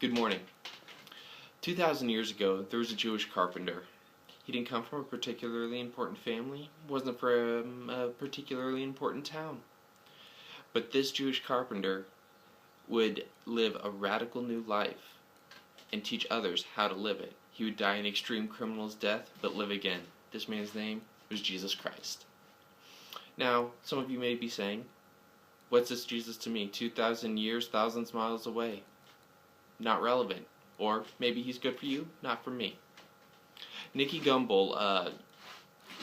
Good morning. 2,000 years ago, there was a Jewish carpenter. He didn't come from a particularly important family, wasn't from a particularly important town. But this Jewish carpenter would live a radical new life and teach others how to live it. He would die an extreme criminal's death, but live again. This man's name was Jesus Christ. Now, some of you may be saying, what's this Jesus to me? 2,000 years, thousands miles away. Not relevant. Or maybe he's good for you, not for me. Nicky Gumbel, a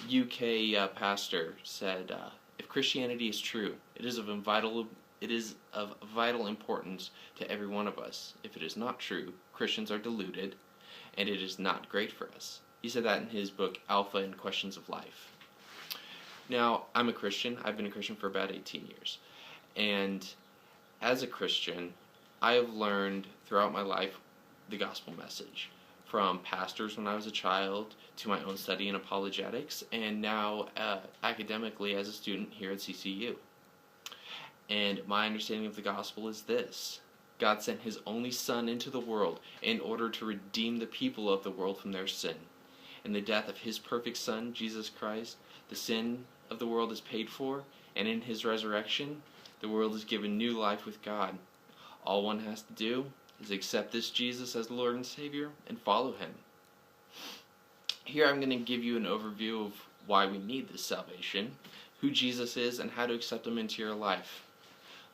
UK pastor, said, if Christianity is true, it is of vital importance to every one of us. If it is not true, Christians are deluded, and it is not great for us. He said that in his book, Alpha and Questions of Life. Now, I'm a Christian. I've been a Christian for about 18 years. And as a Christian, I have learned throughout my life the gospel message, from pastors when I was a child to my own study in apologetics, and now academically as a student here at CCU. And my understanding of the gospel is this: God sent His only Son into the world in order to redeem the people of the world from their sin. In the death of His perfect Son, Jesus Christ, the sin of the world is paid for, and in His resurrection, the world is given new life with God. All one has to do is accept this Jesus as Lord and Savior and follow Him. Here I'm going to give you an overview of why we need this salvation, who Jesus is, and how to accept Him into your life.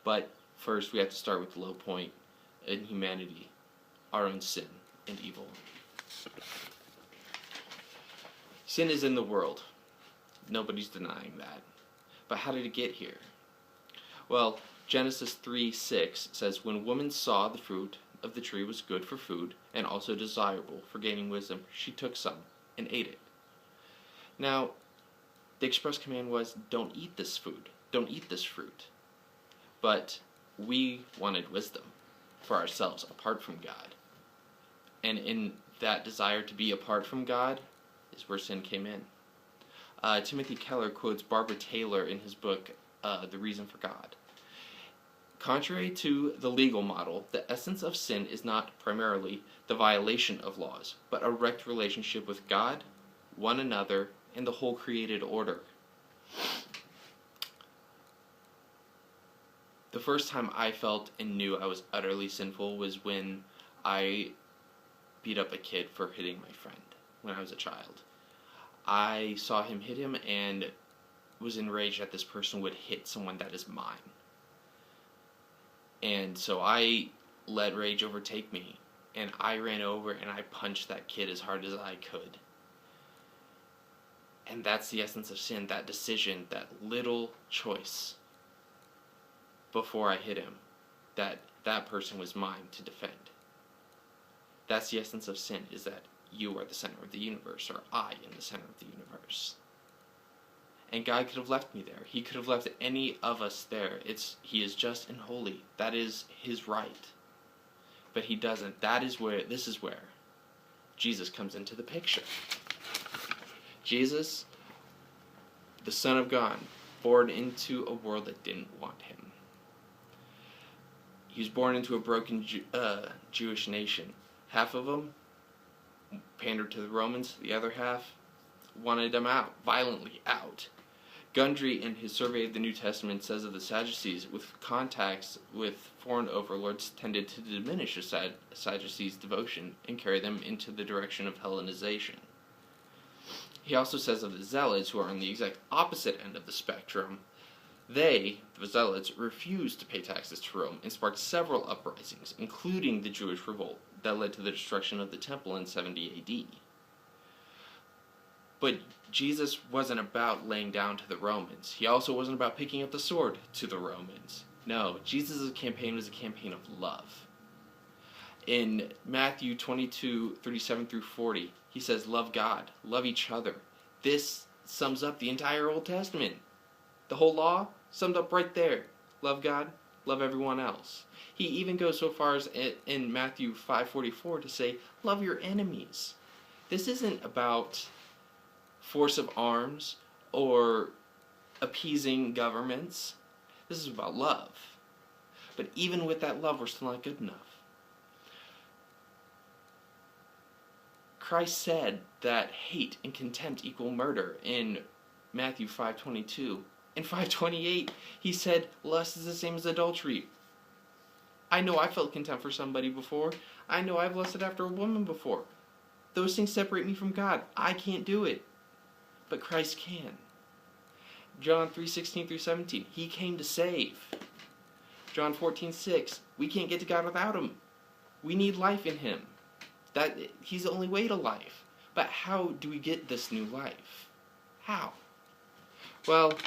But first we have to start with the low point in humanity, our own sin and evil. Sin is in the world. Nobody's denying that. But how did it get here? Well, Genesis 3:6 says, when woman saw the fruit of the tree was good for food and also desirable for gaining wisdom, she took some and ate it. Now, the express command was, don't eat this food, don't eat this fruit. But we wanted wisdom for ourselves apart from God. And in that desire to be apart from God is where sin came in. Timothy Keller quotes Barbara Taylor in his book, The Reason for God. Contrary to the legal model, the essence of sin is not primarily the violation of laws, but a wrecked relationship with God, one another, and the whole created order. The first time I felt and knew I was utterly sinful was when I beat up a kid for hitting my friend when I was a child. I saw him hit him and was enraged that this person would hit someone that is mine. And so I let rage overtake me, and I ran over and I punched that kid as hard as I could. And that's the essence of sin, that decision, that little choice before I hit him, that that person was mine to defend. That's the essence of sin, is that you are the center of the universe, or I am the center of the universe. And God could have left me there. He could have left any of us there. He is just and holy. That is His right. But He doesn't. This is where Jesus comes into the picture. Jesus, the Son of God, born into a world that didn't want Him. He was born into a broken Jewish nation. Half of them pandered to the Romans. The other half wanted them out, violently out. Gundry, in his survey of the New Testament, says of the Sadducees, with contacts with foreign overlords, tended to diminish a Sadducees' devotion and carry them into the direction of Hellenization. He also says of the Zealots, who are on the exact opposite end of the spectrum, they, the Zealots, refused to pay taxes to Rome and sparked several uprisings, including the Jewish revolt that led to the destruction of the temple in 70 AD. But Jesus wasn't about laying down to the Romans. He also wasn't about picking up the sword to the Romans. No, Jesus' campaign was a campaign of love. In Matthew 22:37 through 40, he says, love God, love each other. This sums up the entire Old Testament. The whole law summed up right there. Love God, love everyone else. He even goes so far as in Matthew 5:44 to say, love your enemies. This isn't about force of arms or appeasing governments. This is about love. But even with that love, we're still not good enough. Christ said that hate and contempt equal murder in Matthew 5:22. In 5:28, he said lust is the same as adultery. I know I felt contempt for somebody before. I know I've lusted after a woman before. Those things separate me from God. I can't do it. But Christ can. John 3:16 through 17, he came to save. John 14:6, we can't get to God without him. We need life in him. He's the only way to life. But how do we get this new life? How? Well,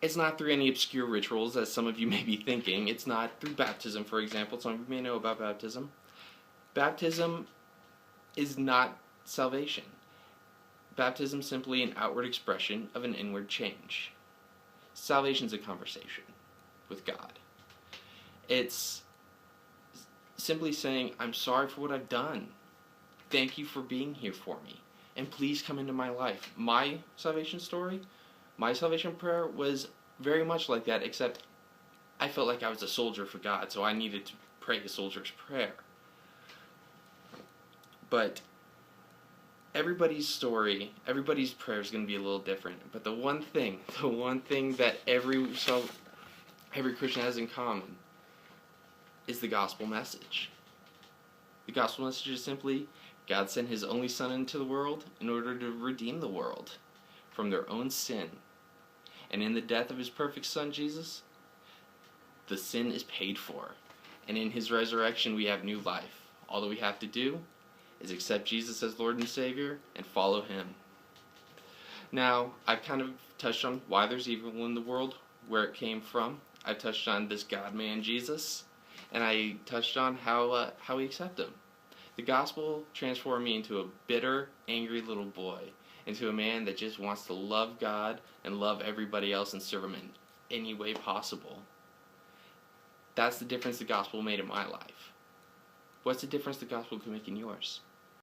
it's not through any obscure rituals, as some of you may be thinking. It's not through baptism, for example. Some of you may know about baptism. Baptism is not salvation. Baptism is simply an outward expression of an inward change. Salvation is a conversation with God. It's simply saying, I'm sorry for what I've done. Thank you for being here for me. And please come into my life. My salvation story, my salvation prayer was very much like that, except I felt like I was a soldier for God, so I needed to pray the soldier's prayer. But everybody's story, everybody's prayer is going to be a little different. But the one thing that every Christian has in common is the gospel message. The gospel message is simply, God sent his only Son into the world in order to redeem the world from their own sin. And in the death of his perfect Son, Jesus, the sin is paid for. And in his resurrection, we have new life. All that we have to do is accept Jesus as Lord and Savior and follow him. Now, I've kind of touched on why there's evil in the world, where it came from. I touched on this God-man, Jesus, and I touched on how we accept him. The gospel transformed me into a bitter, angry little boy, into a man that just wants to love God and love everybody else and serve him in any way possible. That's the difference the gospel made in my life. What's the difference the gospel can make in yours?